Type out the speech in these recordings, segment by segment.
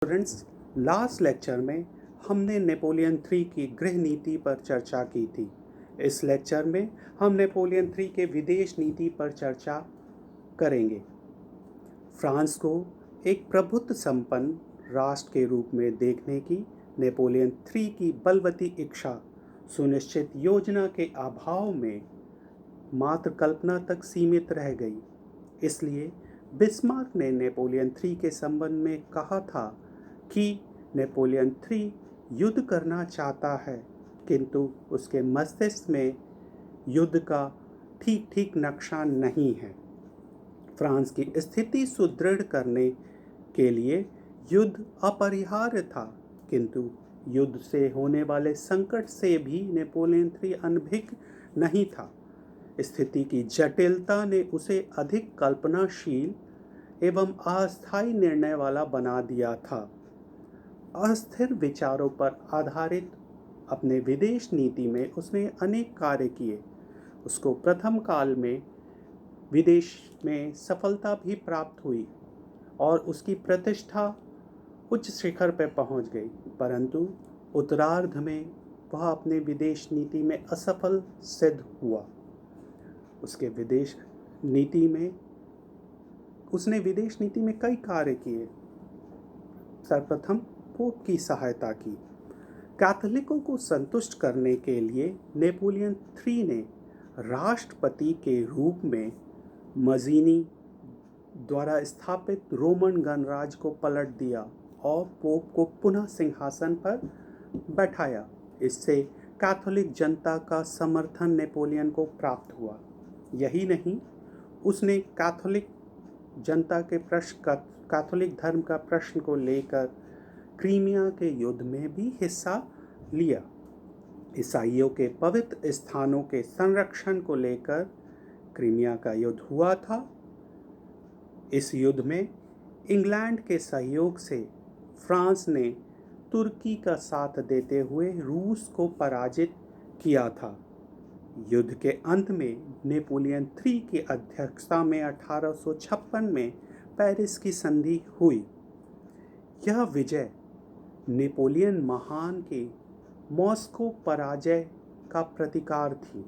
Students, last lecture में हमने Napoleon three की गृह नीति पर चर्चा की थी। इस लेक्चर में हम नेपोलियन थ्री के विदेश नीति पर चर्चा करेंगे। फ्रांस को एक प्रभुत्व संपन्न राष्ट्र के रूप में देखने की नेपोलियन थ्री की बलवती इच्छा सुनिश्चित योजना के अभाव में मात्र कल्पना तक सीमित रह गई। इसलिए बिस्मार्क ने नेपोलियन थ्री के संबंध में कहा था कि नेपोलियन थ्री युद्ध करना चाहता है, किंतु उसके मस्तिष्क में युद्ध का ठीक नक्शा नहीं है। फ्रांस की स्थिति सुदृढ़ करने के लिए युद्ध अपरिहार्य था, किंतु युद्ध से होने वाले संकट से भी नेपोलियन थ्री अनभिज्ञ नहीं था। स्थिति की जटिलता ने उसे अधिक कल्पनाशील एवं अस्थायी निर्णय वाला बना दिया था। अस्थिर विचारों पर आधारित अपने विदेश नीति में उसने अनेक कार्य किए। उसको प्रथम काल में विदेश में सफलता भी प्राप्त हुई और उसकी प्रतिष्ठा उच्च शिखर पर पहुंच गई, परंतु उत्तरार्ध में वह अपने विदेश नीति में असफल सिद्ध हुआ। उसने विदेश नीति में कई कार्य किए। सर्वप्रथम पोप की सहायता की। कैथोलिकों को संतुष्ट करने के लिए नेपोलियन थ्री ने राष्ट्रपति के रूप में मजीनी द्वारा स्थापित रोमन गणराज्य को पलट दिया और पोप को पुनः सिंहासन पर बैठाया। इससे कैथोलिक जनता का समर्थन नेपोलियन को प्राप्त हुआ। यही नहीं, उसने कैथोलिक धर्म का प्रश्न को लेकर क्रीमिया के युद्ध में भी हिस्सा लिया। ईसाइयों के पवित्र स्थानों के संरक्षण को लेकर क्रीमिया का युद्ध हुआ था। इस युद्ध में इंग्लैंड के सहयोग से फ्रांस ने तुर्की का साथ देते हुए रूस को पराजित किया था। युद्ध के अंत में नेपोलियन थ्री की अध्यक्षता में 1856 में पेरिस की संधि हुई। यह विजय नेपोलियन महान के मॉस्को पराजय का प्रतिकार थी।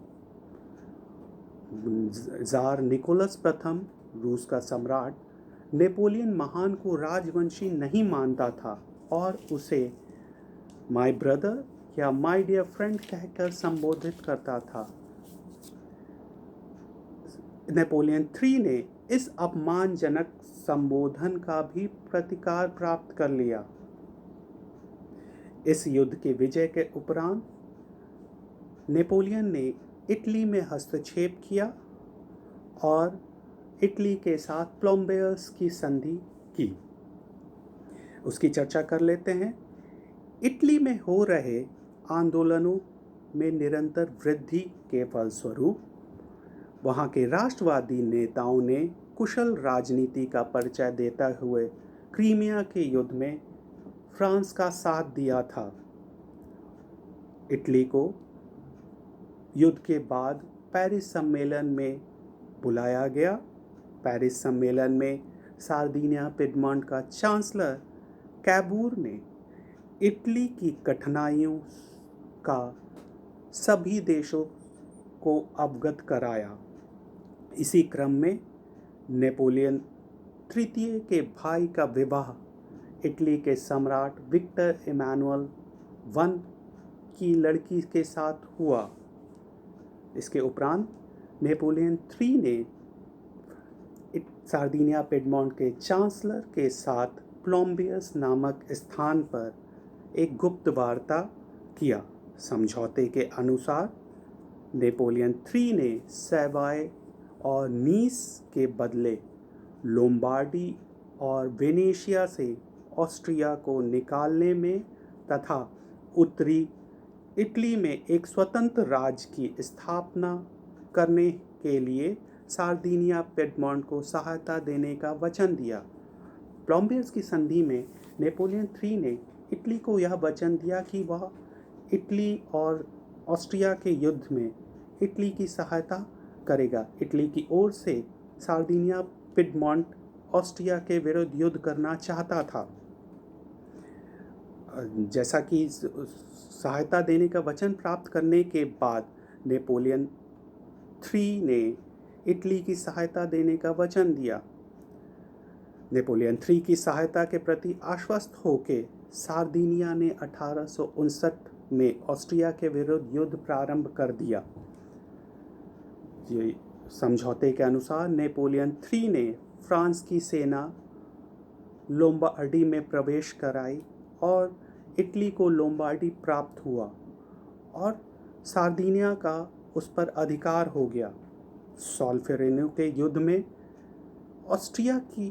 जार निकोलस प्रथम, रूस का सम्राट, नेपोलियन महान को राजवंशी नहीं मानता था और उसे माय ब्रदर या माय डियर फ्रेंड कहकर संबोधित करता था। नेपोलियन थ्री ने इस अपमानजनक संबोधन का भी प्रतिकार प्राप्त कर लिया। इस युद्ध के विजय के उपरांत नेपोलियन ने इटली में हस्तक्षेप किया और इटली के साथ प्लोम्बियर्स की संधि की। उसकी चर्चा कर लेते हैं। इटली में हो रहे आंदोलनों में निरंतर वृद्धि के फलस्वरूप वहाँ के राष्ट्रवादी नेताओं ने कुशल राजनीति का परिचय देते हुए क्रीमिया के युद्ध में फ्रांस का साथ दिया था। इटली को युद्ध के बाद पेरिस सम्मेलन में बुलाया गया। पेरिस सम्मेलन में सार्डिनिया पिडमॉन्ट का चांसलर कैबूर ने इटली की कठिनाइयों का सभी देशों को अवगत कराया। इसी क्रम में नेपोलियन तृतीय के भाई का विवाह इटली के सम्राट विक्टर इमैनुअल वन की लड़की के साथ हुआ। इसके उपरांत नेपोलियन थ्री ने सार्डिनिया पिडमॉन्ट के चांसलर के साथ प्लोम्बियस नामक स्थान पर एक गुप्त वार्ता किया। समझौते के अनुसार नेपोलियन थ्री ने सेवाय और नीस के बदले लोम्बार्डी और वेनेशिया से ऑस्ट्रिया को निकालने में तथा उत्तरी इटली में एक स्वतंत्र राज्य की स्थापना करने के लिए सार्डिनिया पिडमॉन्ट को सहायता देने का वचन दिया। प्लोम्बियर्स की संधि में नेपोलियन थ्री ने इटली को यह वचन दिया कि वह इटली और ऑस्ट्रिया के युद्ध में इटली की सहायता करेगा। इटली की ओर से सार्डिनिया पिडमॉन्ट ऑस्ट्रिया के विरुद्ध युद्ध करना चाहता था। जैसा कि सहायता देने का वचन प्राप्त करने के बाद नेपोलियन थ्री ने इटली की सहायता देने का वचन दिया। नेपोलियन थ्री की सहायता के प्रति आश्वस्त होकर सार्डिनिया ने 1859 में ऑस्ट्रिया के विरुद्ध युद्ध प्रारंभ कर दिया। ये समझौते के अनुसार नेपोलियन थ्री ने फ्रांस की सेना लोम्बार्डी में प्रवेश कराई और इटली को लोम्बार्डी प्राप्त हुआ और सार्डिनिया का उस पर अधिकार हो गया। सॉल्फेरेनो के युद्ध में ऑस्ट्रिया की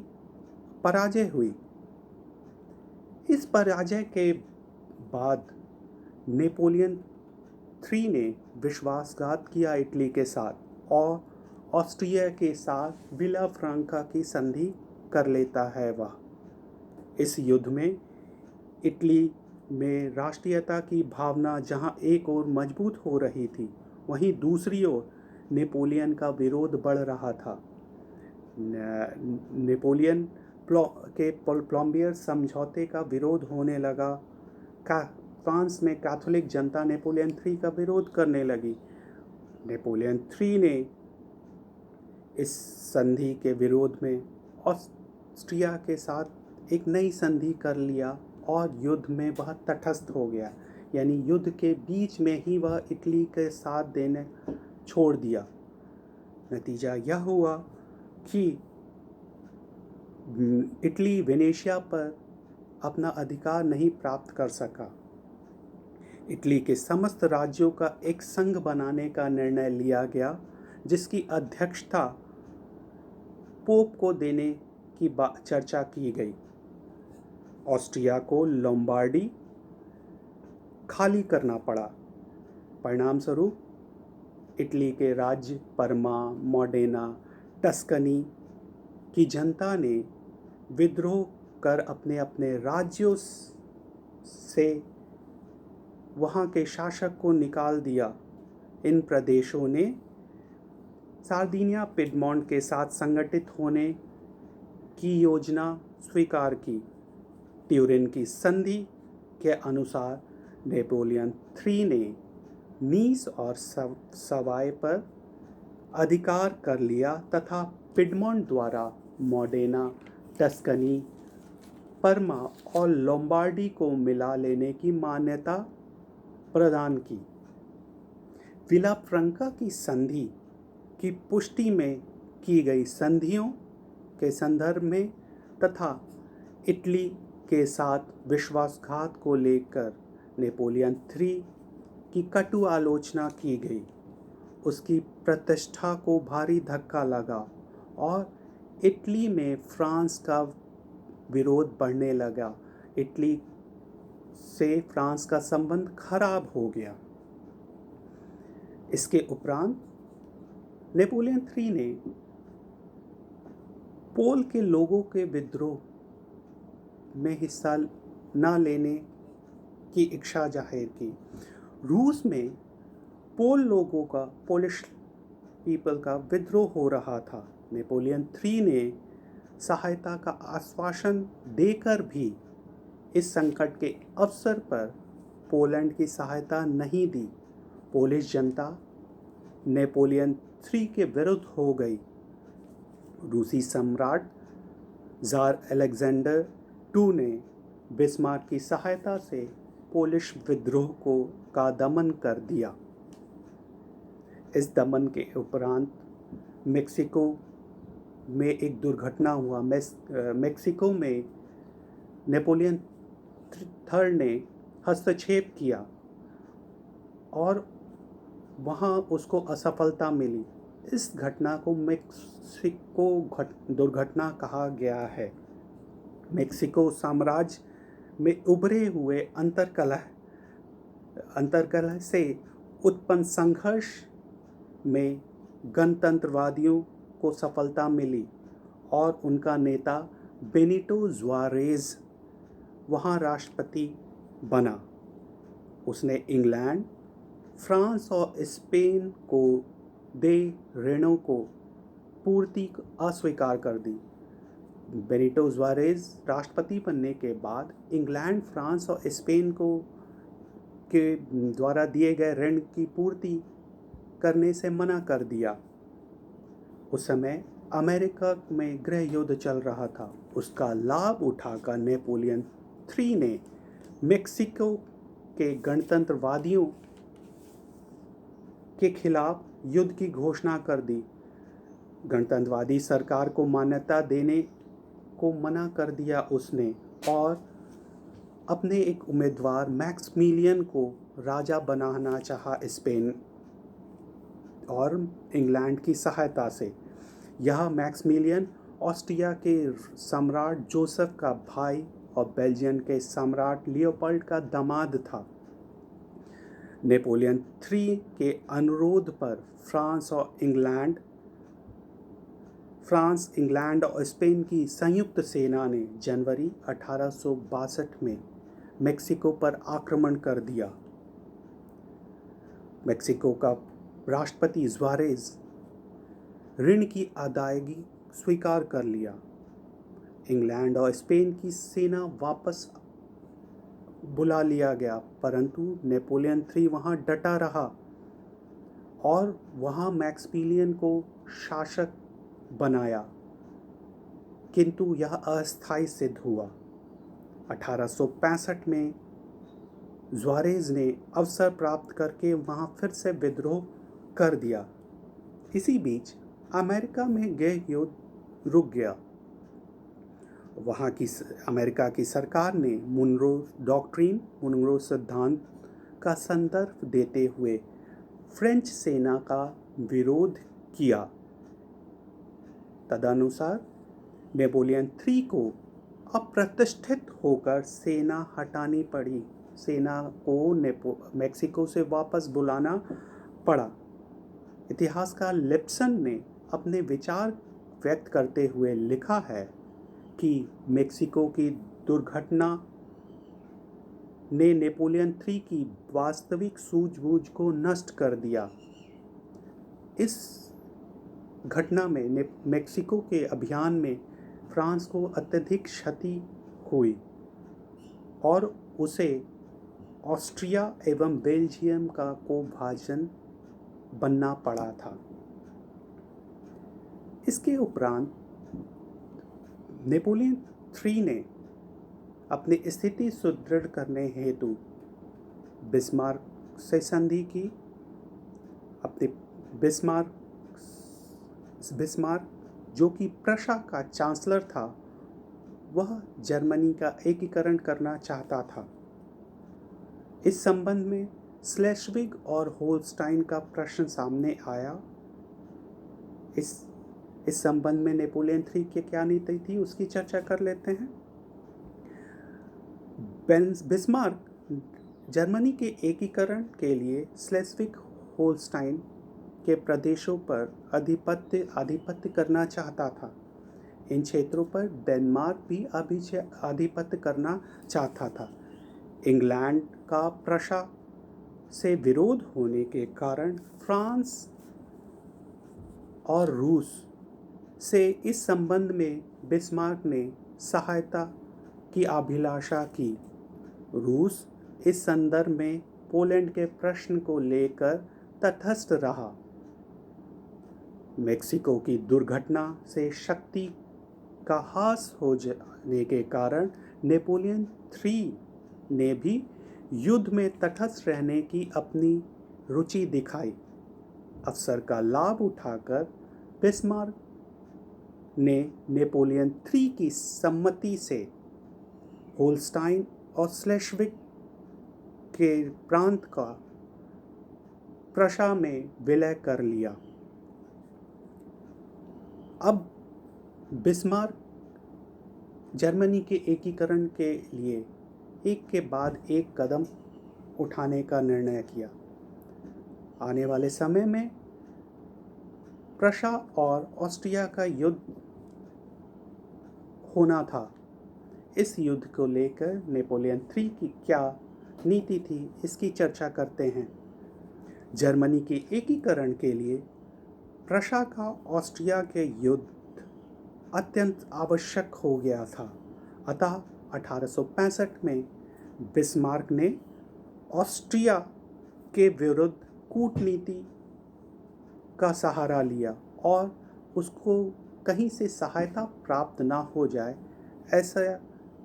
पराजय हुई। इस पराजय के बाद नेपोलियन थ्री ने विश्वासघात किया इटली के साथ और ऑस्ट्रिया के साथ विला फ्रांका की संधि कर लेता है वह। इस युद्ध में इटली में राष्ट्रीयता की भावना जहां एक ओर मजबूत हो रही थी, वहीं दूसरी ओर नेपोलियन का विरोध बढ़ रहा था। नेपोलियन के प्लम्बियर समझौते का विरोध होने लगा। फ्रांस में कैथोलिक जनता नेपोलियन थ्री का विरोध करने लगी। नेपोलियन थ्री ने इस संधि के विरोध में ऑस्ट्रिया के साथ एक नई संधि कर लिया और युद्ध में वह तटस्थ हो गया, यानी युद्ध के बीच में ही वह इटली के साथ देने छोड़ दिया। नतीजा यह हुआ कि इटली वेनेशिया पर अपना अधिकार नहीं प्राप्त कर सका। इटली के समस्त राज्यों का एक संघ बनाने का निर्णय लिया गया, जिसकी अध्यक्षता पोप को देने की चर्चा की गई। ऑस्ट्रिया को लोम्बार्डी खाली करना पड़ा। परिणाम स्वरूप इटली के राज्य परमा, मोडेना, टस्कनी की जनता ने विद्रोह कर अपने अपने राज्यों से वहाँ के शासक को निकाल दिया। इन प्रदेशों ने सार्डिनिया पिडमोंट के साथ संगठित होने की योजना स्वीकार की। ट्यूरिन की संधि के अनुसार नेपोलियन थ्री ने नीस और सवाय पर अधिकार कर लिया तथा पिडमोंट द्वारा मोडेना, टस्कनी, परमा और लोम्बार्डी को मिला लेने की मान्यता प्रदान की। विला फ्रांका की संधि की पुष्टि में की गई संधियों के संदर्भ में तथा इटली के साथ विश्वासघात को लेकर नेपोलियन थ्री की कटु आलोचना की गई। उसकी प्रतिष्ठा को भारी धक्का लगा और इटली में फ्रांस का विरोध बढ़ने लगा। इटली से फ्रांस का संबंध खराब हो गया। इसके उपरांत नेपोलियन थ्री ने पोल के लोगों के विद्रोह में हिस्सा न लेने की इच्छा जाहिर की। रूस में पोलिश पीपल का विद्रोह हो रहा था। नेपोलियन थ्री ने सहायता का आश्वासन देकर भी इस संकट के अवसर पर पोलैंड की सहायता नहीं दी। पोलिश जनता नेपोलियन थ्री के विरुद्ध हो गई। रूसी सम्राट ज़ार अलेक्जेंडर टू ने बिस्मार्क की सहायता से पोलिश विद्रोह का दमन कर दिया। इस दमन के उपरांत मेक्सिको में एक दुर्घटना हुआ। मेक्सिको में नेपोलियन थर्ड ने हस्तक्षेप किया और वहाँ उसको असफलता मिली। इस घटना को मेक्सिको दुर्घटना कहा गया है। मेक्सिको साम्राज्य में उभरे हुए अंतर्कलह से उत्पन्न संघर्ष में गणतंत्रवादियों को सफलता मिली और उनका नेता बेनिटो जुआरेज वहाँ राष्ट्रपति बना। उसने इंग्लैंड, फ्रांस और स्पेन को दे ऋणों को पूर्ति अस्वीकार कर दी। बेनिटो जुआरेज राष्ट्रपति बनने के बाद इंग्लैंड, फ्रांस और स्पेन को के द्वारा दिए गए ऋण की पूर्ति करने से मना कर दिया। उस समय अमेरिका में गृह युद्ध चल रहा था। उसका लाभ उठाकर नेपोलियन III ने मेक्सिको के गणतंत्रवादियों के खिलाफ युद्ध की घोषणा कर दी। गणतंत्रवादी सरकार को मान्यता देने को मना कर दिया उसने, और अपने एक उम्मीदवार मैक्समिलियन को राजा बनाना चाहा स्पेन और इंग्लैंड की सहायता से। यह मैक्समिलियन ऑस्ट्रिया के सम्राट जोसेफ का भाई और बेल्जियम के सम्राट लियोपोल्ड का दामाद था। नेपोलियन III के अनुरोध पर फ्रांस, इंग्लैंड और स्पेन की संयुक्त सेना ने जनवरी 1862 में मेक्सिको पर आक्रमण कर दिया। मेक्सिको का राष्ट्रपति जुआरेज ऋण की अदायगी स्वीकार कर लिया। इंग्लैंड और स्पेन की सेना वापस बुला लिया गया, परंतु नेपोलियन III वहाँ डटा रहा और वहाँ मैक्समिलियन को शासक बनाया, किंतु यह अस्थायी सिद्ध हुआ। 1865 में जुआरेज ने अवसर प्राप्त करके वहाँ फिर से विद्रोह कर दिया। इसी बीच अमेरिका में गृह युद्ध रुक गया। वहाँ की अमेरिका की सरकार ने मुनरो सिद्धांत का संदर्भ देते हुए फ्रेंच सेना का विरोध किया। तदनुसार नेपोलियन III को अप्रतिष्ठित होकर सेना हटानी पड़ी। सेना को मेक्सिको से वापस बुलाना पड़ा। इतिहासकार लिप्सन ने अपने विचार व्यक्त करते हुए लिखा है कि मेक्सिको की दुर्घटना ने नेपोलियन III की वास्तविक सूझबूझ को नष्ट कर दिया। इस घटना में मेक्सिको के अभियान में फ्रांस को अत्यधिक क्षति हुई और उसे ऑस्ट्रिया एवं बेल्जियम का कोभाजन बनना पड़ा था। इसके उपरांत नेपोलियन III ने अपनी स्थिति सुदृढ़ करने हेतु बिस्मार्क से संधि की। अपने बिस्मार्क जो कि प्रशा का चांसलर था, वह जर्मनी का एकीकरण करना चाहता था। इस संबंध में स्लेस्विग और होल्स्टाइन का प्रश्न सामने आया। इस संबंध में नेपोलियन III की क्या नीति थी, उसकी चर्चा कर लेते हैं। बिस्मार्क जर्मनी के एकीकरण के लिए स्लेस्विग होल्स्टाइन के प्रदेशों पर आधिपत्य करना चाहता था। इन क्षेत्रों पर डेनमार्क भी आधिपत्य करना चाहता था। इंग्लैंड का प्रशा से विरोध होने के कारण फ्रांस और रूस से इस संबंध में बिस्मार्क ने सहायता की अभिलाषा की। रूस इस संदर्भ में पोलैंड के प्रश्न को लेकर तटस्थ रहा। मेक्सिको की दुर्घटना से शक्ति का ह्रास हो जाने के कारण नेपोलियन III ने भी युद्ध में तटस्थ रहने की अपनी रुचि दिखाई। अवसर का लाभ उठाकर बिस्मार्क ने नेपोलियन III की सम्मति से होल्स्टाइन और स्लेस्विग के प्रांत का प्रशा में विलय कर लिया। अब बिस्मार्क जर्मनी के एकीकरण के लिए एक के बाद एक कदम उठाने का निर्णय किया। आने वाले समय में प्रशा और ऑस्ट्रिया का युद्ध होना था। इस युद्ध को लेकर नेपोलियन III की क्या नीति थी, इसकी चर्चा करते हैं। जर्मनी के एकीकरण के लिए प्रशा का ऑस्ट्रिया के युद्ध अत्यंत आवश्यक हो गया था। अतः 1865 में बिस्मार्क ने ऑस्ट्रिया के विरुद्ध कूटनीति का सहारा लिया और उसको कहीं से सहायता प्राप्त ना हो जाए ऐसा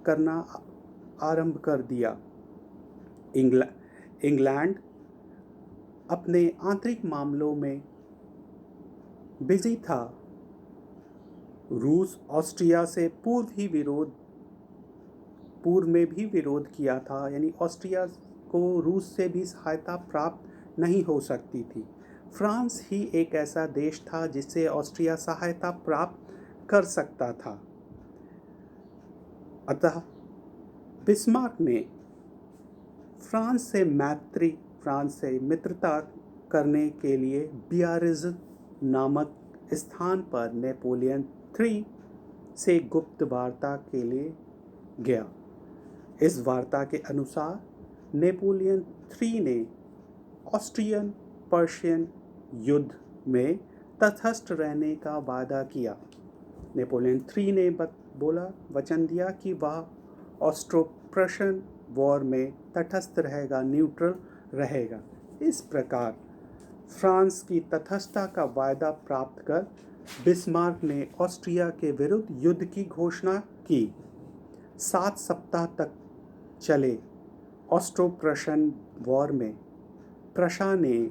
करना आरंभ कर दिया। इंग्लैंड अपने आंतरिक मामलों में बिजी था। रूस ऑस्ट्रिया से पूर्व में भी विरोध किया था, यानी ऑस्ट्रिया को रूस से भी सहायता प्राप्त नहीं हो सकती थी। फ्रांस ही एक ऐसा देश था जिससे ऑस्ट्रिया सहायता प्राप्त कर सकता था। अतः बिस्मार्क ने फ्रांस से मित्रता करने के लिए बियारिज़ नामक स्थान पर नेपोलियन III से गुप्त वार्ता के लिए गया। इस वार्ता के अनुसार नेपोलियन III ने ऑस्ट्रियन पर्शियन युद्ध में तटस्थ रहने का वादा किया। नेपोलियन III ने वचन दिया कि वह ऑस्ट्रो प्रशन वॉर में तटस्थ रहेगा, न्यूट्रल रहेगा। इस प्रकार फ्रांस की तटस्थता का वायदा प्राप्त कर बिस्मार्क ने ऑस्ट्रिया के विरुद्ध युद्ध की घोषणा की। 7 सप्ताह तक चले ऑस्ट्रो प्रशन वॉर में प्रशा ने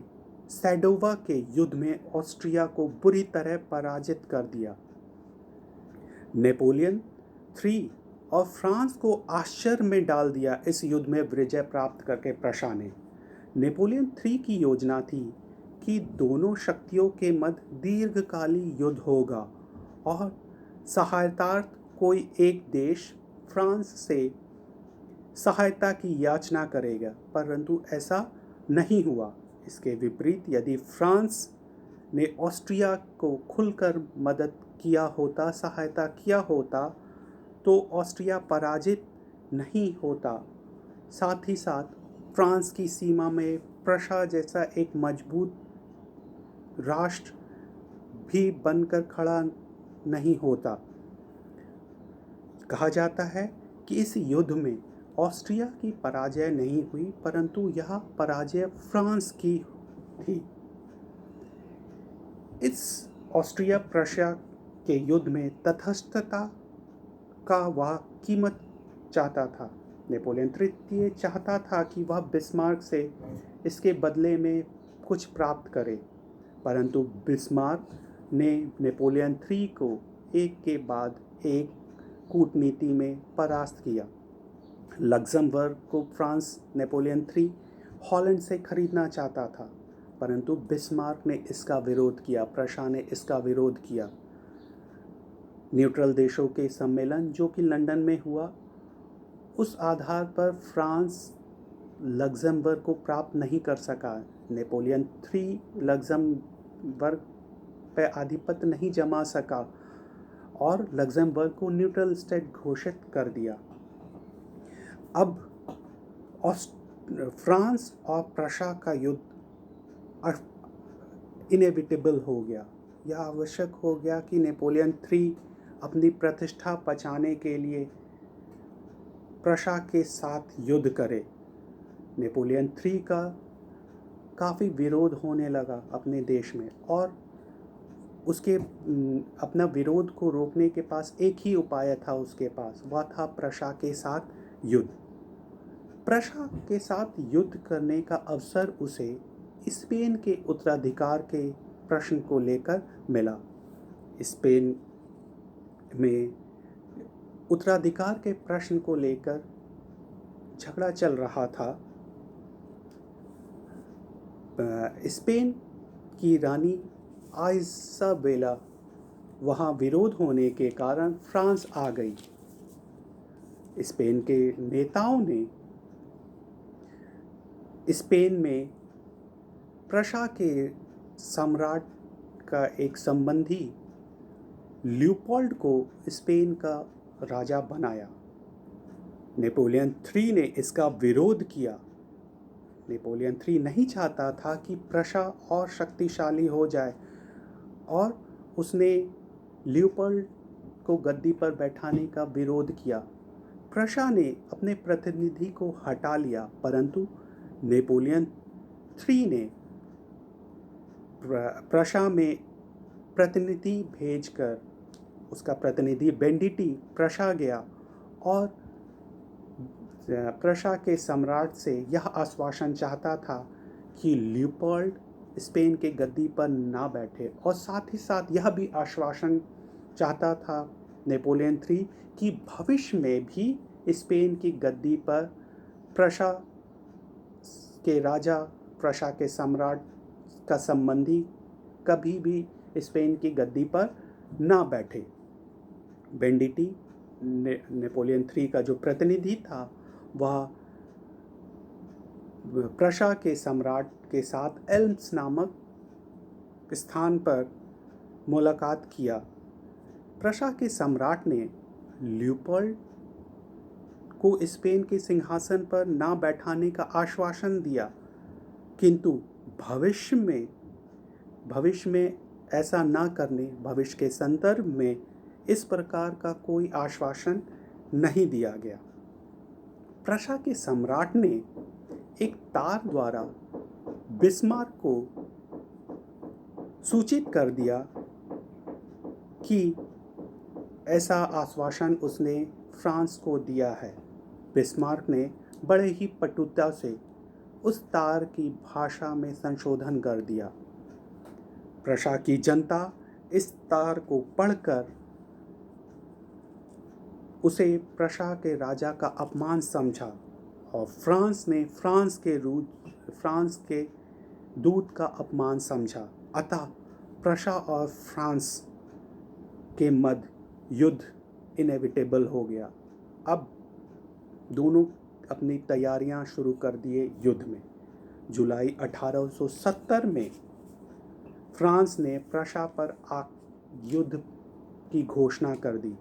सैडोवा के युद्ध में ऑस्ट्रिया को बुरी तरह पराजित कर दिया। नेपोलियन III और फ्रांस को आश्चर्य में डाल दिया इस युद्ध में विजय प्राप्त करके प्रशा ने। नेपोलियन III की योजना थी कि दोनों शक्तियों के मध्य दीर्घकालीन युद्ध होगा और सहायतार्थ कोई एक देश फ्रांस से सहायता की याचना करेगा, परंतु ऐसा नहीं हुआ। इसके विपरीत यदि फ्रांस ने ऑस्ट्रिया को खुलकर मदद किया होता, सहायता किया होता, तो ऑस्ट्रिया पराजित नहीं होता। साथ ही साथ फ्रांस की सीमा में प्रशा जैसा एक मजबूत राष्ट्र भी बनकर खड़ा नहीं होता। कहा जाता है कि इस युद्ध में ऑस्ट्रिया की पराजय नहीं हुई, परंतु यह पराजय फ्रांस की थी। इस ऑस्ट्रिया प्रशा के युद्ध में तटस्थता का वह कीमत चाहता था। नेपोलियन III चाहता था कि वह बिस्मार्क से इसके बदले में कुछ प्राप्त करे, परंतु बिस्मार्क ने नेपोलियन III को एक के बाद एक कूटनीति में परास्त किया। लक्ज़मबर्ग को फ्रांस नेपोलियन III हॉलैंड से खरीदना चाहता था, परंतु बिस्मार्क ने इसका विरोध किया, प्रशा ने इसका विरोध किया। न्यूट्रल देशों के सम्मेलन जो कि लंदन में हुआ, उस आधार पर फ्रांस लक्ज़मबर्ग को प्राप्त नहीं कर सका। नेपोलियन III लक्ज़मबर्ग पर आधिपत्य नहीं जमा सका और लक्ज़मबर्ग को न्यूट्रल स्टेट घोषित कर दिया। अब फ्रांस और प्रशा का युद्ध इनेविटेबल हो गया। यह आवश्यक हो गया कि नेपोलियन III अपनी प्रतिष्ठा बचाने के लिए प्रशा के साथ युद्ध करे। नेपोलियन III का काफ़ी विरोध होने लगा अपने देश में, और उसके अपना विरोध को रोकने के पास एक ही उपाय था उसके पास, वह था प्रशा के साथ युद्ध। प्रशा के साथ युद्ध करने का अवसर उसे स्पेन के उत्तराधिकार के प्रश्न को लेकर मिला। स्पेन में उत्तराधिकार के प्रश्न को लेकर झगड़ा चल रहा था। स्पेन की रानी आइज़ाबेला वहाँ विरोध होने के कारण फ्रांस आ गई। स्पेन के नेताओं ने स्पेन में प्रशा के सम्राट का एक संबंधी लियोपोल्ड को स्पेन का राजा बनाया। नेपोलियन III ने इसका विरोध किया। नेपोलियन III नहीं चाहता था कि प्रशा और शक्तिशाली हो जाए, और उसने लियोपोल्ड को गद्दी पर बैठाने का विरोध किया। प्रशा ने अपने प्रतिनिधि को हटा लिया, परंतु नेपोलियन III ने प्रशा में प्रतिनिधि भेजकर, उसका प्रतिनिधि बेंडिटी प्रशा गया और प्रशा के सम्राट से यह आश्वासन चाहता था कि लियोपोल्ड स्पेन के गद्दी पर ना बैठे, और साथ ही साथ यह भी आश्वासन चाहता था नेपोलियन III कि भविष्य में भी स्पेन की गद्दी पर प्रशा के राजा, प्रशा के सम्राट का संबंधी कभी भी स्पेन की गद्दी पर ना बैठे। बेंडिटी नेपोलियन III का जो प्रतिनिधि था वह प्रशा के सम्राट के साथ एल्म्स नामक स्थान पर मुलाकात किया। प्रशा के सम्राट ने लियोपोल्ड को स्पेन के सिंहासन पर ना बैठाने का आश्वासन दिया, किंतु भविष्य में ऐसा ना करने, भविष्य के संदर्भ में इस प्रकार का कोई आश्वासन नहीं दिया गया। प्रशा के सम्राट ने एक तार द्वारा बिस्मार्क को सूचित कर दिया कि ऐसा आश्वासन उसने फ्रांस को दिया है। बिस्मार्क ने बड़े ही पटुता से उस तार की भाषा में संशोधन कर दिया। प्रशा की जनता इस तार को पढ़कर उसे प्रशा के राजा का अपमान समझा, और फ्रांस ने फ्रांस के दूत का अपमान समझा। अतः प्रशा और फ्रांस के मध्य युद्ध इनेविटेबल हो गया। अब दोनों अपनी तैयारियां शुरू कर दिए युद्ध में। जुलाई 1870 में फ्रांस ने प्रशा पर युद्ध की घोषणा कर दी।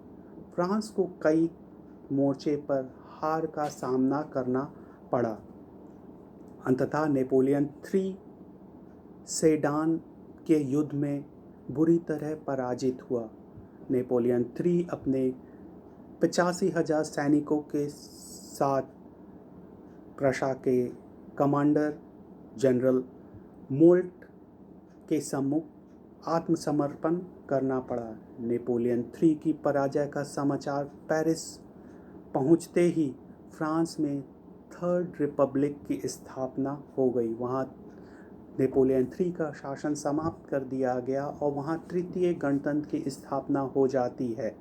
फ्रांस को कई मोर्चे पर हार का सामना करना पड़ा। अंततः नेपोलियन III सेडान के युद्ध में बुरी तरह पराजित हुआ। नेपोलियन III अपने 85,000 सैनिकों के साथ प्रशा के कमांडर जनरल मोल्ट के सम्मुख आत्मसमर्पण करना पड़ा। नेपोलियन III की पराजय का समाचार पेरिस पहुंचते ही फ्रांस में थर्ड रिपब्लिक की स्थापना हो गई। वहां नेपोलियन III का शासन समाप्त कर दिया गया और वहां तृतीय गणतंत्र की स्थापना हो जाती है।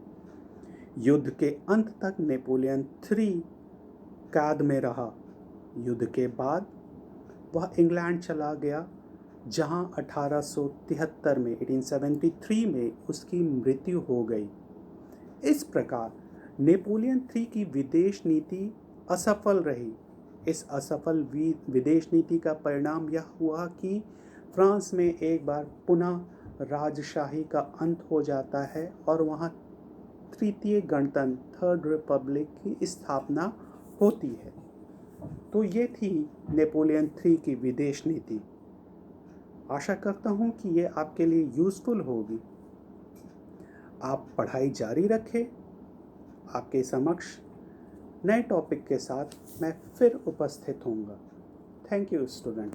युद्ध के अंत तक नेपोलियन III कैद में रहा। युद्ध के बाद वह इंग्लैंड चला गया, जहां 1873 में उसकी मृत्यु हो गई। इस प्रकार नेपोलियन III की विदेश नीति असफल रही। इस असफल विदेश नीति का परिणाम यह हुआ कि फ्रांस में एक बार पुनः राजशाही का अंत हो जाता है और वहाँ तृतीय गणतंत्र थर्ड रिपब्लिक की स्थापना होती है। तो ये थी नेपोलियन III की विदेश नीति। आशा करता हूँ कि ये आपके लिए यूज़फुल होगी। आप पढ़ाई जारी रखें। आपके समक्ष नए टॉपिक के साथ मैं फिर उपस्थित होऊंगा। Thank you students.